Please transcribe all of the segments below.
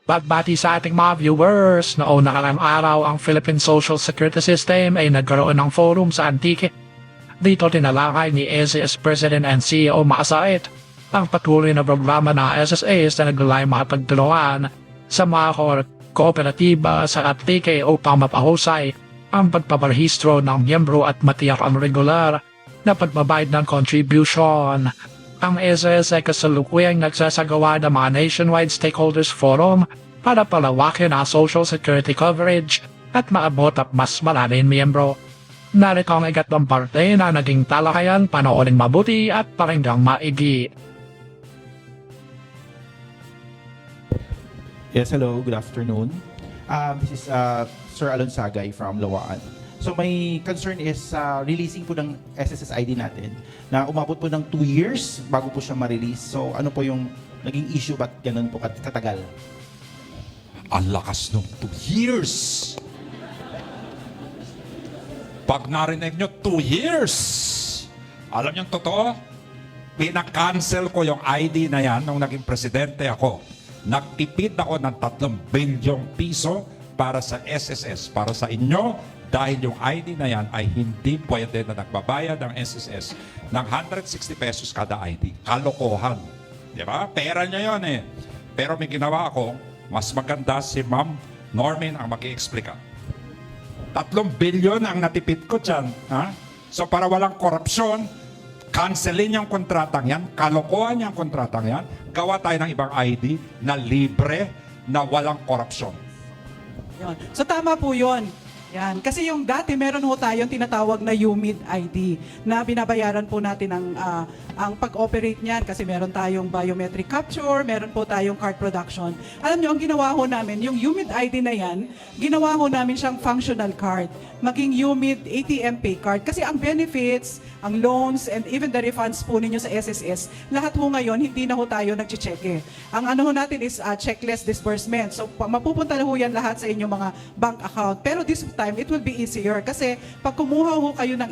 Bagbati sa ating mga viewers, noong nakaraang araw ang Philippine Social Security System ay nagkaroon ng forum sa Antique. Dito tinalakay ni SSS President and CEO Maasait ang patuloy na programa ng SSS na naglalay makapagtulungan sa mga kooperatiba sa Antique upang mapahusay ang pagpaparehistro ng miyembro at matiyak ang regular na pagbabayad ng contribution. Ang SSS ay kasalukuyang nagsasagawa ng mga Nationwide Stakeholders Forum para palawakin ang Social Security coverage at maabot at mas maraming miyembro. Narito ang ikatlong parte na naging talakayan, panoorin mabuti at pakinggang maigi. Yes, hello. Good afternoon. This is Sir Alon Sagay from Lawaan. So my concern is releasing po ng SSS ID natin na umabot po ng 2 years bago po siya ma-release. So ano po yung naging issue, ba't ganun po katagal? Ang lakas nung 2 years. Pag narinig nyo, 2 years. Alam nyo totoo? Pinakancel ko yung ID na yan nung naging presidente ako. Nagtipid ako ng 3 bilyong piso para sa SSS, para sa inyo, dahil yung ID na yan ay hindi pwede na nagbabayad ng SSS ng 160 pesos kada ID. Kalokohan. Di ba? Pera niya yun eh. Pero may ginawa ako, mas maganda si Ma'am Normin ang mag-i-explica. 3 bilyon ang natipid ko dyan. Ha? So para walang korupsyon, cancelin yung kontratang yan, kalokohan yung kontratang yan, gawa tayo ng ibang ID na libre, na walang korupsyon. Yun. So tama po yun. Yan. Kasi yung dati meron ho tayong tinatawag na UMID ID na binabayaran po natin ang pag-operate niyan kasi meron tayong biometric capture, meron po tayong card production. Alam nyo, ang ginawa ho namin, yung UMID ID na yan, ginawa ho namin siyang functional card, maging UMID ATM pay card. Kasi ang benefits, ang loans, and even the refunds po ninyo sa SSS, lahat ho ngayon, hindi na ho tayo nag-check. Ang ano ho natin is checkless disbursement. So mapupunta na ho yan lahat sa inyong mga bank account. Pero this time, it will be easier kasi pag kumuha ho kayo ng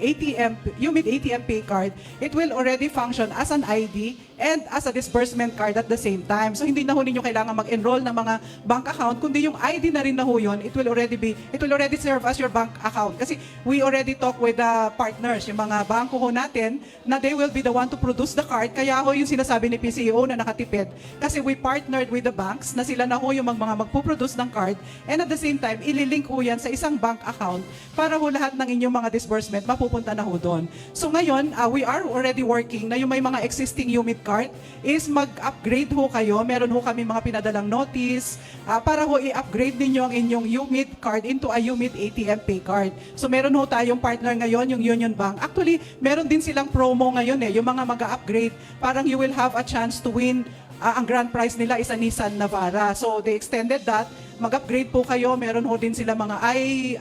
UMID ATM pay card, it will already function as an ID and as a disbursement card at the same time. So hindi na ho ninyo kailangan mag-enroll ng mga bank account, kundi yung ID na rin na ho yun, it will already serve as your bank account. Kasi we already talk with the partners, yung mga bangko ho natin, na they will be the one to produce the card. Kaya ho yung sinasabi ni PCEO na nakatipid. Kasi we partnered with the banks na sila na ho yung mga magpuproduce ng card, and at the same time, ililink ho yan sa isang bank account para ho lahat ng inyong mga disbursement mapupunta na ho doon. So ngayon, we are already working na yung may mga existing UMID card is mag-upgrade ho kayo. Meron ho kami mga pinadalang notice para ho i-upgrade ninyo ang inyong UMID card into a UMID ATM pay card. So meron ho tayong partner ngayon, yung Union Bank. Actually, meron din silang promo ngayon yung mga mag-upgrade. Parang you will have a chance to win. Ang grand prize nila is a Nissan Navara. So they extended that. Mag-upgrade po kayo. Meron ho din sila mga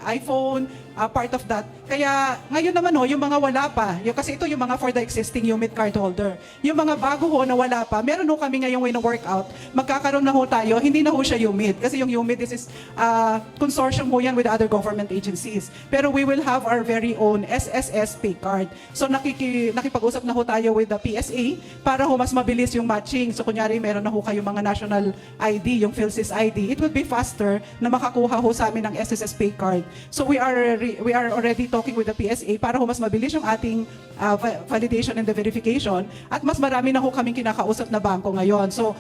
iPhone, part of that. Kaya ngayon naman yung mga wala pa, kasi ito yung mga for the existing UMID card holder. Yung mga bago ho na wala pa, meron ho kami ngayong workout. Magkakaroon na ho tayo, hindi na ho siya UMID. Kasi yung UMID is consortium ho yan with other government agencies. Pero we will have our very own SSS pay card. So nakipag-usap na ho tayo with the PSA para ho mas mabilis yung matching. So kunyari meron na ho kayo mga national ID, yung PhilSys ID, it will be faster na makakuha ho sa amin ng SSS pay card. So we are already talking with the PSA para ho mas mabilis yung ating validation and the verification at mas marami na ho kaming kinakausap na bangko ngayon. So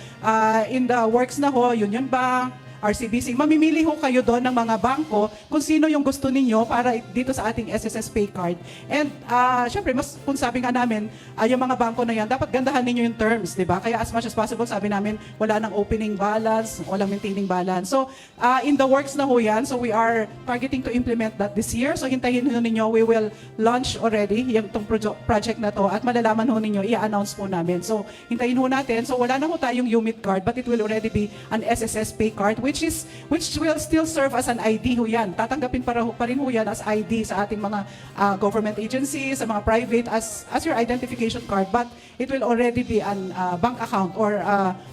in the works na ho, Union Bank, RCBC, mamimili ho kayo doon ng mga bangko kung sino yung gusto ninyo para dito sa ating SSS pay card. And syempre, kung sabi nga namin, yung mga bangko na yan, dapat gandahan ninyo yung terms, di ba? Kaya as much as possible, sabi namin, wala nang opening balance, walang maintaining balance. So, in the works na ho yan, so we are targeting to implement that this year. So, hintayin ho ninyo, we will launch already yung project na to at malalaman ho ninyo, i-announce po namin. So, hintayin ho natin. So, wala na ho tayong UMID card, but it will already be an SSS pay card, which will still serve as an ID ho yan. Tatanggapin pa rin ho yan as ID sa ating mga government agencies, sa mga private as your identification card, but it will already be an bank account or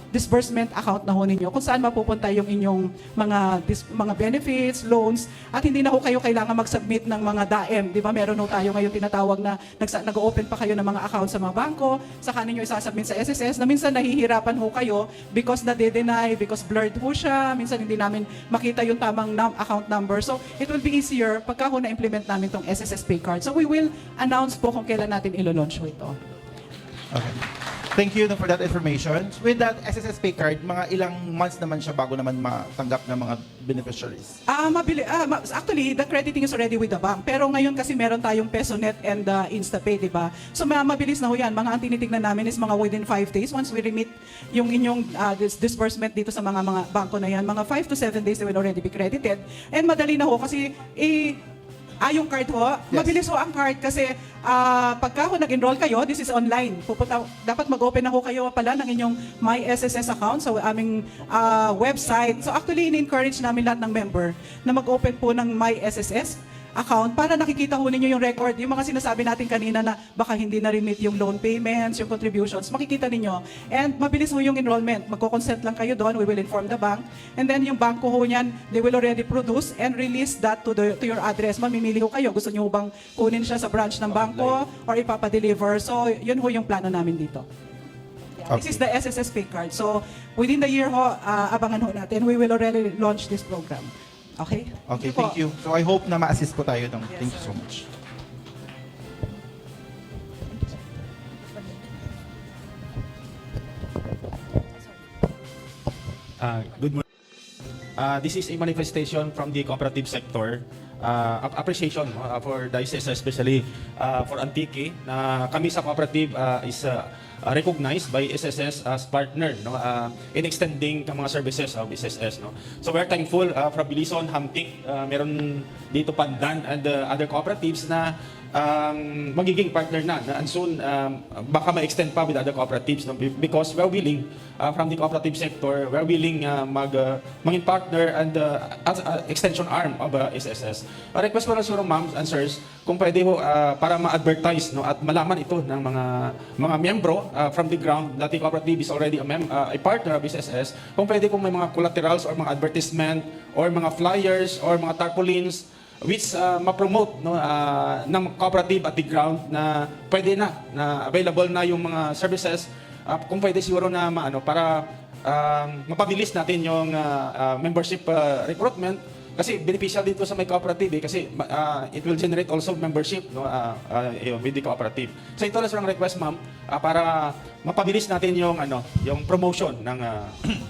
disbursement account na ho ninyo kung saan mapupunta yung inyong mga benefits, loans, at hindi na ho kayo kailangan mag-submit ng mga DAEM. Di ba meron ho tayo ngayon tinatawag na nag-open pa kayo ng mga account sa mga bangko, saka ninyo isasubmit sa SSS na minsan nahihirapan ho kayo because na-deny, because blurred ho siya, minsan hindi namin makita yung tamang account number. So it will be easier pagka ho na-implement namin tong SSS Pay Card. So we will announce po kung kailan natin ilo-launch ho ito. Okay. Thank you for that information. With that SSS Pay Card, mga ilang months naman siya bago naman matanggap ng mga beneficiaries? Actually, the crediting is already with the bank. Pero ngayon kasi meron tayong PesoNet and InstaPay, di ba? So mabilis na ho yan. Mga ang tinitignan namin is mga within 5 days. Once we remit yung inyong disbursement dito sa mga bangko na yan, mga 5 to 7 days they will already be credited. And madali na ho kasi yung card ho, Yes. mabilis ho ang card kasi pagka ho nag-enroll kayo, this is online. Dapat mag-open na ho kayo pala ng inyong My SSS account sa aming website. So actually, in-encourage namin lahat ng member na mag-open po ng My SSS account para nakikita ho ninyo yung record. Yung mga sinasabi natin kanina na baka hindi na-remit yung loan payments, yung contributions, makikita ninyo. And mabilis ho yung enrollment. Magko-consent lang kayo doon, we will inform the bank. And then yung banko ho niyan, they will already produce and release that to your address. Mamimili ho kayo. Gusto nyo bang kunin siya sa branch ng banko or ipapadeliver? So yun ho yung plano namin dito. This is the SSS Pay Card. So within the year ho, abangan ho natin. We will already launch this program. Okay? Okay, po. thank you. So I hope na ma-assist po tayo. Thank you so much. Good morning. This is a manifestation from the cooperative sector. Appreciation for the SSS, especially for Antique, na kami sa cooperative is recognized by SSS as partner, no, in extending the mga services of SSS. No? So we're thankful from Bilison, Hamtik, meron dito Pandan and other cooperatives na magiging partner na and soon baka ma-extend pa with other cooperatives, no? Because we're willing from the cooperative sector, we're willing maging partner and as extension arm of SSS. Request ko lang siguro, ma'am and sirs, kung pwede ho para ma-advertise, no, at malaman ito ng mga miyembro from the ground that the cooperative is already a partner of SSS, kung pwede kung may mga collaterals or mga advertisement or mga flyers or mga tarpaulins which ma-promote, no, ng cooperative at the ground na pwede na available na yung mga services, kung pwede siguro na para mapabilis natin yung membership recruitment kasi beneficial dito sa may cooperative kasi it will generate also membership, no, with the cooperative. So ito lang request, ma'am, para mapabilis natin yung yung promotion ng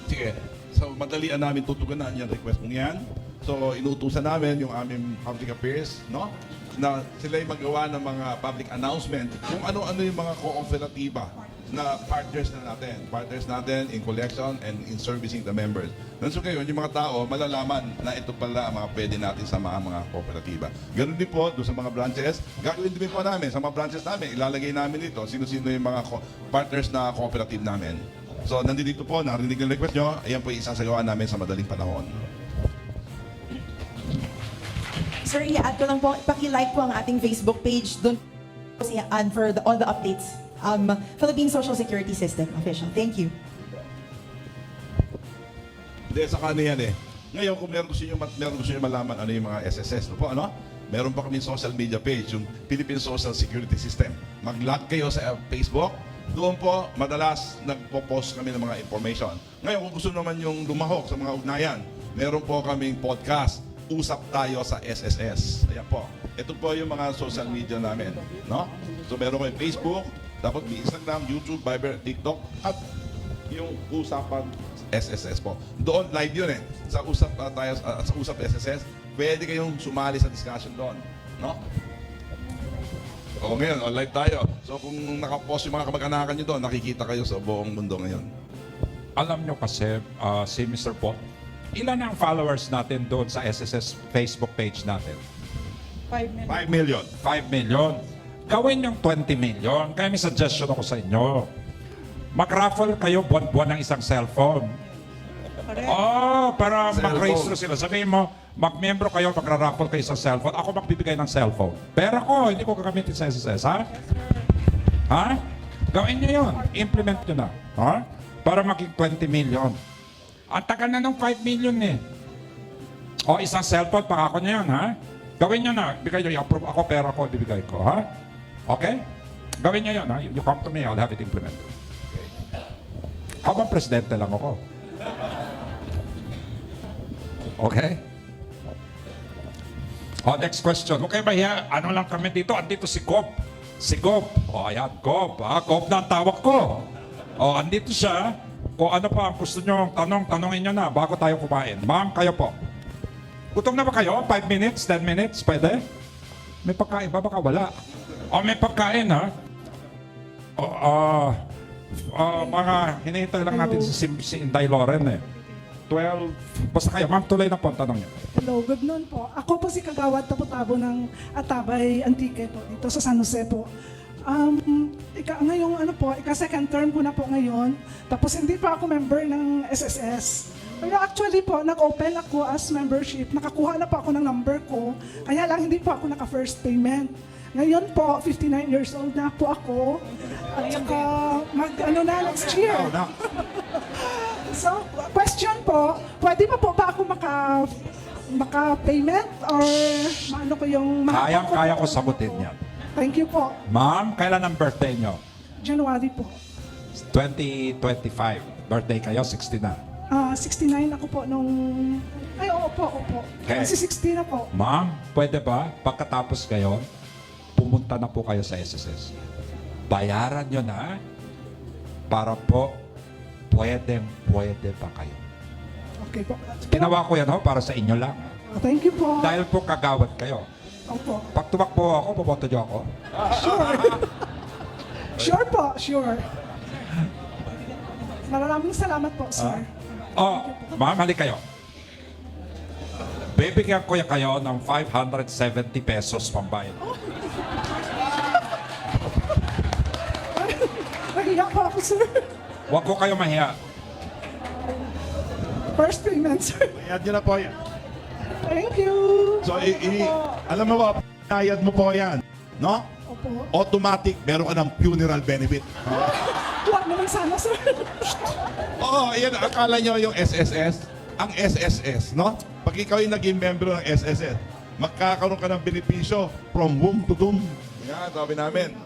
Sige. So, madalian namin tutugunan yung request mong yan. So, inuutusan namin yung aming public affairs, no? Na sila'y magawa ng mga public announcement kung ano-ano yung mga kooperatiba na partners natin in collection and in servicing the members. So ngayon, yung mga tao malalaman na ito pala ang mga pwede natin sa mga kooperatiba. Ganun din po doon sa mga branches. Gagawin din po namin sa mga branches namin. Ilalagay namin dito sino-sino yung mga partners na cooperative namin. So nandito po, narinig yung request nyo. Ayan po yung isasagawa namin sa madaling panahon. Sir, i-add ko lang po, paki-like po ang ating Facebook page doon and for all the updates. Philippine Social Security System official. Thank you. Hindi, saka ano yan eh. Ngayon, kung meron gusto nyo malaman ano yung mga SSS, no po, ano? Meron pa kami social media page, yung Philippine Social Security System. Mag-log kayo sa Facebook. Doon po, madalas nagpo-post kami ng mga information. Ngayon, kung gusto naman yung lumahok sa mga ugnayan, meron po kaming podcast, Usap Tayo sa SSS. Ayan po. Ito po yung mga social media namin. No? So meron kayo Facebook, dapat may Instagram, YouTube, Viber, TikTok, at yung Usapan SSS po. Doon, live yun eh. Sa Usap Tayo, sa Usap SSS, pwede kayong sumali sa discussion doon. No? O ngayon, live tayo. So kung nakapost yung mga kamag-anakan nyo doon, nakikita kayo sa buong mundo ngayon. Alam nyo kasi, si Mr. Po, ilan ang followers natin doon sa SSS Facebook page natin? 5 5 million. 5 million. Gawin yung 20 million. Kaya may suggestion ako sa inyo. Mag-raffle kayo buwan-buwan ng isang cellphone. Para Cellphone. mag-register sila. Sabihin mo, mag-membro kayo, magra-raffle kayo sa cellphone. Ako magbibigay ng cellphone. Pero ako, hindi ko gagamitin sa SSS, ha? Ha? Gawin nyo yun. Implement nyo na. Ha? para maging 20 million. Ang tagal na ng 5 million eh. O isang cellphone, pangako niyo yun, ha? Gawin niyo na. Bigay niyo, i-approve ako, pera ko, bibigay ko, ha? Okay? Gawin niyo yun, ha? You come to me, I'll have it implemented. Habang presidente lang ako. Okay? O, next question. Okay ba yan? Ano lang kami dito? Andito si Gop. Si Gop. O, ayan, Gop. Ha? Gop na ang tawag ko. O, andito siya. Kung ano pa ang gusto nyo tanongin nyo na bago tayo kumain. Ma'am, kayo po. Gutom na ba kayo? 5 minutes? 10 minutes? Pwede? May pagkain ba? Baka wala. O, may pagkain, ha? O, mga hinihintay lang natin si Inday Loren, eh. 12. Basta kayo, ma'am, tuloy na po ang tanong niyo. Hello, good noon po. Ako po si Kagawad Tapotabo ng Atabay Antique po dito sa San Jose po. Ngayong ano po, second term ko na po ngayon. Tapos hindi pa ako member ng SSS. Pero actually po, nag-open ako as membership. Nakakuha na po ako ng number ko. Kaya lang hindi po ako naka-first payment. Ngayon po, 59 years old na po ako. At saka next year. So, question po, pwede pa po ba ako maka-payment or maano ko yung... Kaya ko sagutin yan. Thank you po. Ma'am, kailan ang birthday nyo? January po. 2025. Birthday kayo, 60 na. 69 ako po nung... Ay, opo. Okay. Kasi 60 na po. Ma'am, pwede ba pagkatapos kayo, pumunta na po kayo sa SSS. Bayaran nyo na para po pwede pa kayo. Okay po. Ginawa ko yan para sa inyo lang. Thank you po. Dahil po kagawad kayo. Opo. Pag tumakbo ako, pupunta nyo ako. Sure po, sure. Maraming salamat po, sir. Ma'am, hali kayo. Bibigyan ko kayo ng 570 pesos pambayad. Nahiya po ako, sir. Huwag ko kayo mahiya. First payment, sir. Bayad nyo na po yan. Thank you. So, alam mo ba, bayad mo po yan. No? Opo. Automatic, meron ka ng funeral benefit. Huwag naman sana, sir. Oo, yan. Akala nyo yung SSS? Ang SSS, no? Pag ikaw yung naging member ng SSS, magkakaroon ka ng benepisyo from womb to tomb. Yan, sabi namin.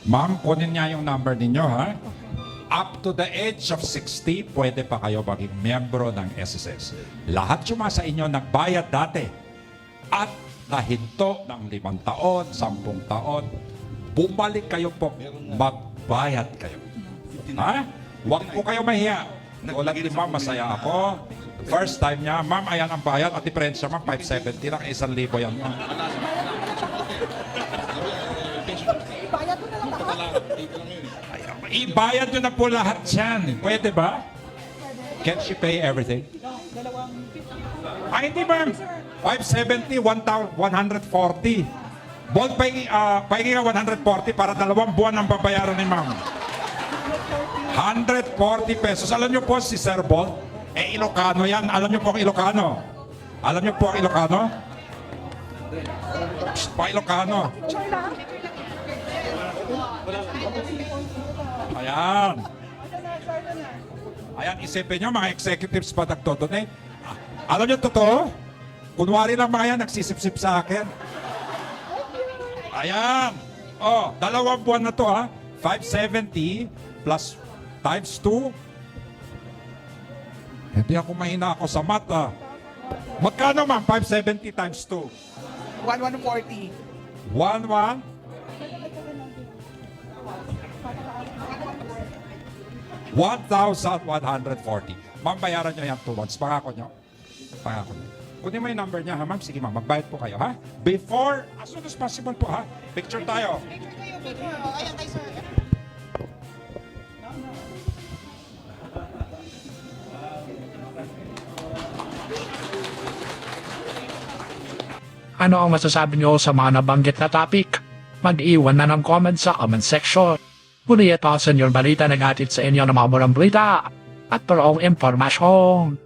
Ma'am, kunin niya yung number ninyo, ha? Up to the age of 60, pwede pa kayo maging membro ng SSS. Lahat yung sa inyo nagbayad dati at nahinto ng 5 taon, 10 taon, bumalik kayo po, magbayad kayo. Ha? Huwag po kayo mahiya. Tulad ni ma'am, masaya ako. First time niya, ma'am, ayan ang bayad. At diferensya, ma'am, 570 lang, 1,000 yan, ma'am. Ibayad nyo na po lahat yan. Pwede ba? Can she pay everything? Ay, hindi ma'am. 570, 140. Bold pahingi ka 140 para 2 buwan ang babayaran ni ma'am. 140 pesos. Alam nyo po si Sir Bolt, Ilocano yan. Alam nyo po ang Ilocano? Alam nyo po ang Ilocano? Pa-Ilocano. Ayan. Ayan, isipin nyo, mga executives pa nagdodonate. Alam nyo, totoo? Kunwari lang mga yan, nagsisip-sip sa akin. Ayan. 2 buwan na to, ha? 570 plus times 2. Hindi ako mahina ako sa math, ha? Magkano, ma'am? 570 times 2. 1140. 1,1? 1,140. Ma'am, bayaran nyo yan 2 months. Pangako nyo. Pangako nyo. Kunin mo yung number niya, ha, ma'am? Sige, ma'am. Magbayad po kayo, ha? Before, as soon as possible po, ha? Picture tayo. Ano ang masasabi niyo sa mga nabanggit na topic? Mag-iwan na ng comment sa comment section. Muli ito sa inyong balita naghatid sa inyo ng mga murang balita at parang impormasyon.